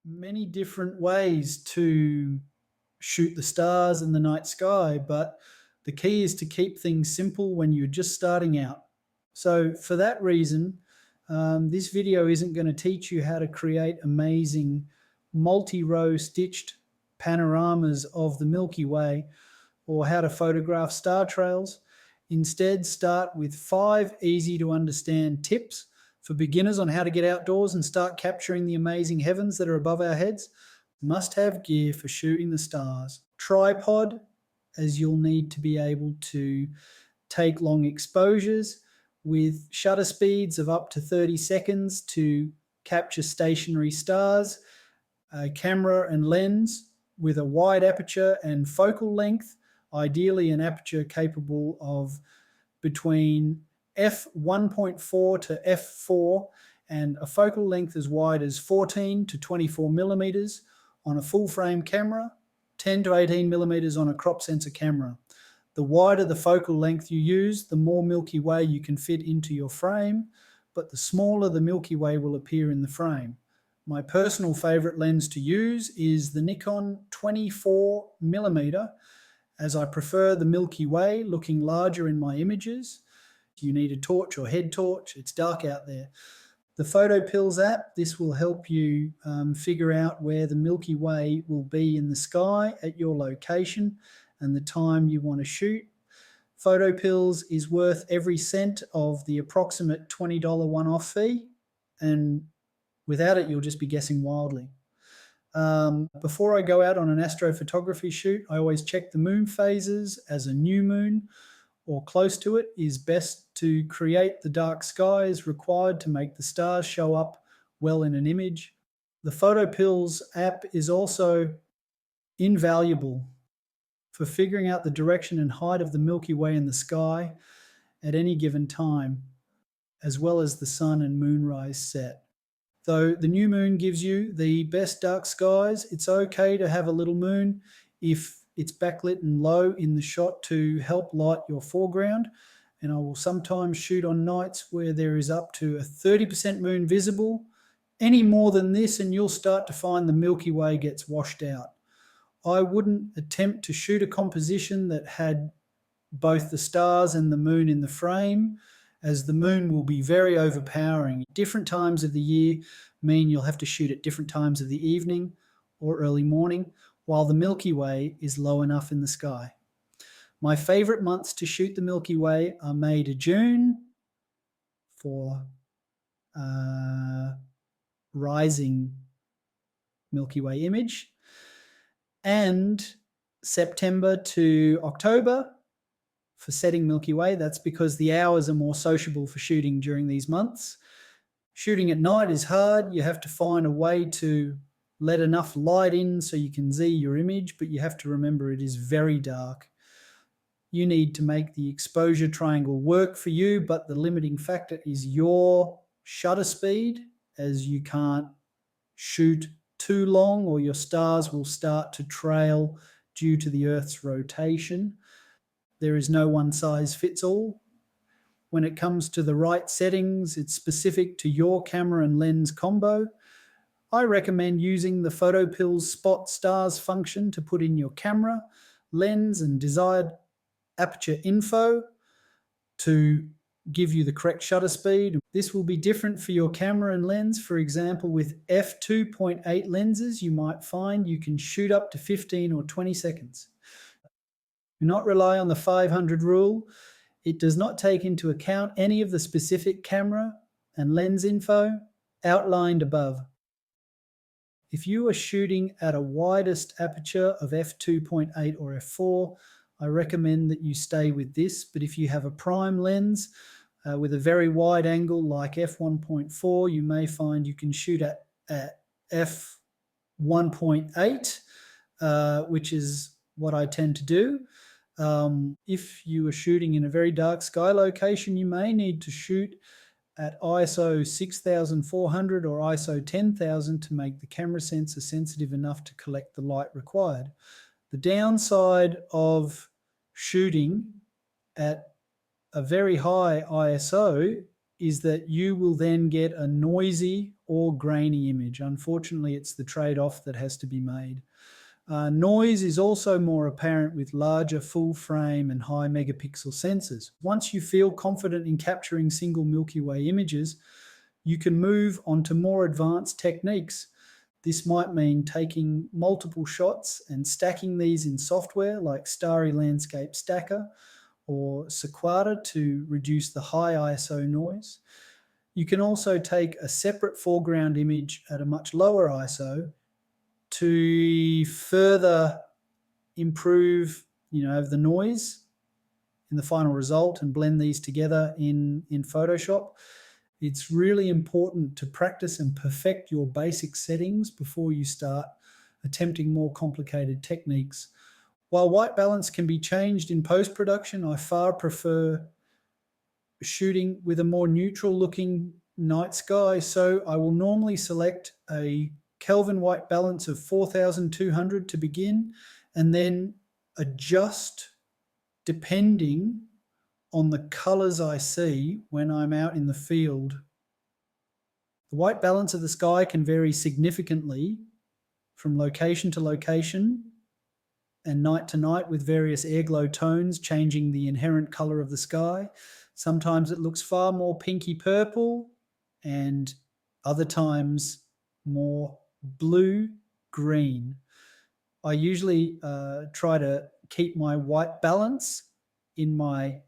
many different ways to shoot the stars in the night sky, but the key is to keep things simple when you're just starting out. So, for that reason, this video isn't going to teach you how to create amazing multi-row stitched panoramas of the Milky Way or how to photograph star trails. Instead, start with 5 easy to understand tips for beginners on how to get outdoors and start capturing the amazing heavens that are above our heads. Must have gear for shooting the stars. Tripod, as you'll need to be able to take long exposures with shutter speeds of up to 30 seconds to capture stationary stars. A camera and lens with a wide aperture and focal length, ideally an aperture capable of between f1.4 to f4 and a focal length as wide as 14 to 24 millimeters on a full frame camera, 10 to 18 millimeters on a crop sensor camera. The wider the focal length you use, the more Milky Way you can fit into your frame, but the smaller the Milky Way will appear in the frame. My personal favorite lens to use is the Nikon 24mm, as I prefer the Milky Way looking larger in my images. You need a torch or head torch, it's dark out there. The PhotoPills app, this will help you figure out where the Milky Way will be in the sky at your location and the time you want to shoot. PhotoPills is worth every cent of the approximate $20 one-off fee, and without it, you'll just be guessing wildly. Before I go out on an astrophotography shoot, I always check the moon phases. As a new moon or close to it is best to create the dark skies required to make the stars show up well in an image. The PhotoPills app is also invaluable for figuring out the direction and height of the Milky Way in the sky at any given time, as well as the sun and moonrise set. Though the new moon gives you the best dark skies, it's okay to have a little moon if it's backlit and low in the shot to help light your foreground. And I will sometimes shoot on nights where there is up to a 30% moon visible. Any more than this and you'll start to find the Milky Way gets washed out. I wouldn't attempt to shoot a composition that had both the stars and the moon in the frame, as the moon will be very overpowering. Different times of the year mean you'll have to shoot at different times of the evening or early morning, while the Milky Way is low enough in the sky. My favorite months to shoot the Milky Way are May to June for rising Milky Way image, and September to October for setting Milky Way. That's because the hours are more sociable for shooting during these months. Shooting at night is hard. You have to find a way to let enough light in so you can see your image, but you have to remember it is very dark. You need to make the exposure triangle work for you, but the limiting factor is your shutter speed, as you can't shoot too long or your stars will start to trail due to the Earth's rotation. There is no one size fits all. When it comes to the right settings, it's specific to your camera and lens combo. I recommend using the PhotoPills Spot Stars function to put in your camera, lens, and desired aperture info to give you the correct shutter speed. This will be different for your camera and lens. For example, with f2.8 lenses, you might find you can shoot up to 15 or 20 seconds. Do not rely on the 500 rule. It does not take into account any of the specific camera and lens info outlined above. If you are shooting at a widest aperture of f2.8 or f4, I recommend that you stay with this. But if you have a prime lens with a very wide angle like f1.4, you may find you can shoot at f1.8, which is what I tend to do. If you are shooting in a very dark sky location, you may need to shoot at ISO 6400 or ISO 10,000 to make the camera sensor sensitive enough to collect the light required. The downside of shooting at a very high ISO is that you will then get a noisy or grainy image. Unfortunately, it's the trade off that has to be made. Noise is also more apparent with larger full frame and high megapixel sensors. Once you feel confident in capturing single Milky Way images, you can move on to more advanced techniques. This might mean taking multiple shots and stacking these in software like Starry Landscape Stacker or Sequata to reduce the high ISO noise. You can also take a separate foreground image at a much lower ISO to further improve, the noise in the final result and blend these together in Photoshop. It's really important to practice and perfect your basic settings before you start attempting more complicated techniques. While white balance can be changed in post-production, I far prefer shooting with a more neutral looking night sky. So I will normally select a Kelvin white balance of 4200 to begin, and then adjust depending on the colors I see when I'm out in the field. The white balance of the sky can vary significantly from location to location and night to night, with various airglow tones changing the inherent color of the sky. Sometimes it looks far more pinky purple, and other times more blue green. I usually try to keep my white balance in my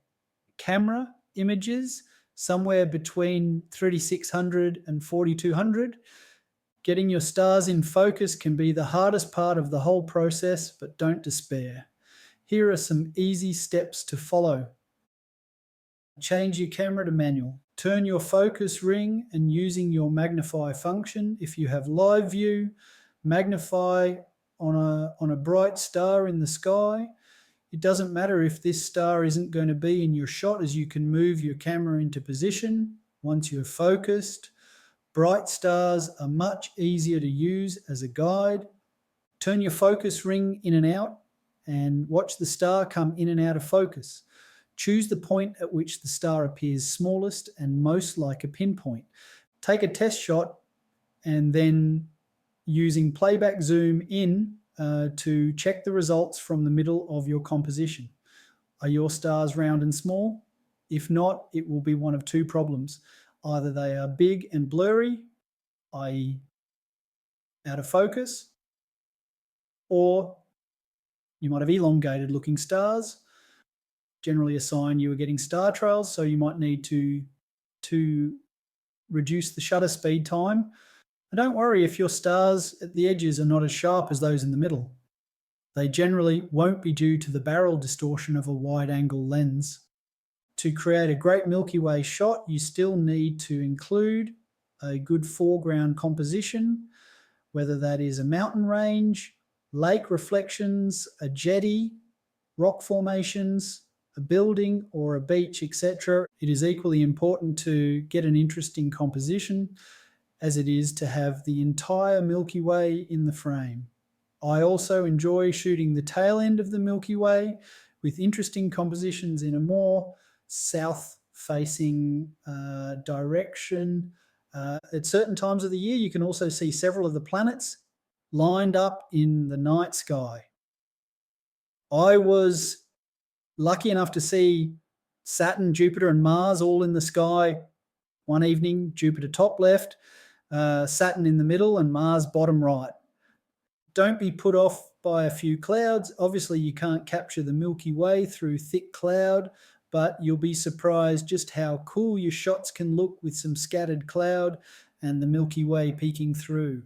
camera images somewhere between 3600 and 4200. Getting your stars in focus can be the hardest part of the whole process, but don't despair. Here are some easy steps to follow. Change your camera to manual. Turn your focus ring and using your magnify function. If you have live view, magnify on a bright star in the sky. It doesn't matter if this star isn't going to be in your shot, as you can move your camera into position once you're focused. Bright stars are much easier to use as a guide. Turn your focus ring in and out and watch the star come in and out of focus. Choose the point at which the star appears smallest and most like a pinpoint. Take a test shot and then, using playback zoom in, to check the results from the middle of your composition. Are your stars round and small? If not, it will be one of two problems. Either they are big and blurry, i.e. out of focus, or you might have elongated looking stars, generally a sign you are getting star trails, so you might need to reduce the shutter speed time. And don't worry if your stars at the edges are not as sharp as those in the middle. They generally won't be due to the barrel distortion of a wide-angle lens. To create a great Milky Way shot, you still need to include a good foreground composition, whether that is a mountain range, lake reflections, a jetty, rock formations, a building or a beach, etc. It is equally important to get an interesting composition as it is to have the entire Milky Way in the frame. I also enjoy shooting the tail end of the Milky Way with interesting compositions in a more south-facing direction. At certain times of the year, you can also see several of the planets lined up in the night sky. I was lucky enough to see Saturn, Jupiter, and Mars all in the sky one evening. Jupiter top left, Saturn in the middle, and Mars bottom right. Don't be put off by a few clouds. Obviously, you can't capture the Milky Way through thick cloud, but you'll be surprised just how cool your shots can look with some scattered cloud and the Milky Way peeking through.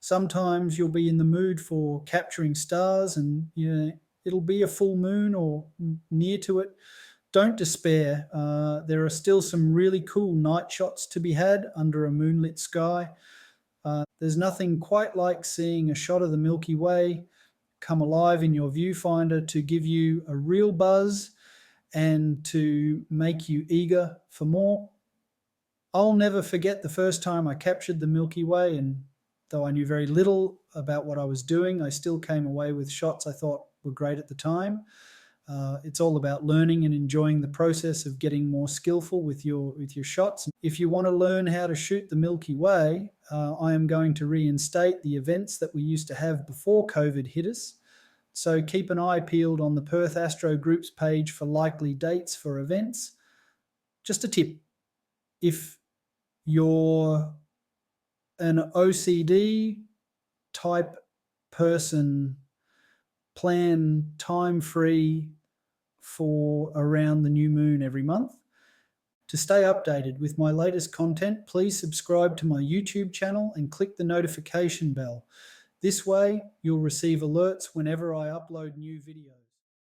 Sometimes you'll be in the mood for capturing stars and it'll be a full moon or near to it. Don't despair. There are still some really cool night shots to be had under a moonlit sky. There's nothing quite like seeing a shot of the Milky Way come alive in your viewfinder to give you a real buzz and to make you eager for more. I'll never forget the first time I captured the Milky Way, and though I knew very little about what I was doing, I still came away with shots I thought were great at the time. It's all about learning and enjoying the process of getting more skillful with your shots. If you want to learn how to shoot the Milky Way, I am going to reinstate the events that we used to have before COVID hit us. So keep an eye peeled on the Perth Astro Group's page for likely dates for events. Just a tip, if you're an OCD type person, plan time free for around the new moon every month. To stay updated with my latest content, please subscribe to my YouTube channel and click the notification bell. This way, you'll receive alerts whenever I upload new videos.